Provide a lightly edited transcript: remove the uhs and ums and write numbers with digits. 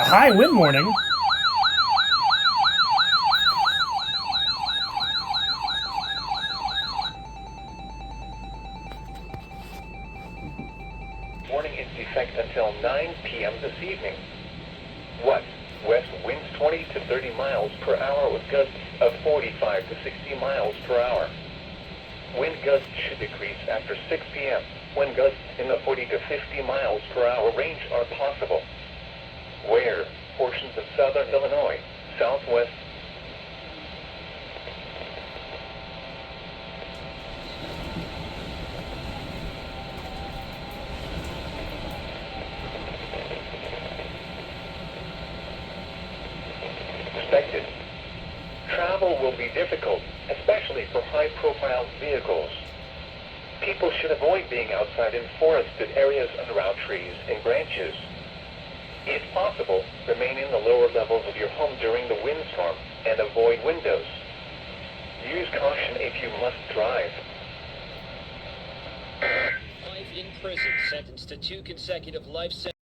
A high wind warning? Warning is in effect until 9 p.m. this evening. West winds 20 to 30 miles per hour with gusts of 45 to 60 miles per hour. Wind gusts should decrease after 6 p.m. when gusts in the 40 to 50 miles per hour range are possible. Where portions of southern Illinois, southwest expected. Travel will be difficult, especially for high-profile vehicles. People should avoid being outside in forested areas and around trees and branches. If possible, remain in the lower levels of your home during the windstorm and avoid windows. Use caution if you must drive. Life in prison, sentenced to 2 consecutive life sentences.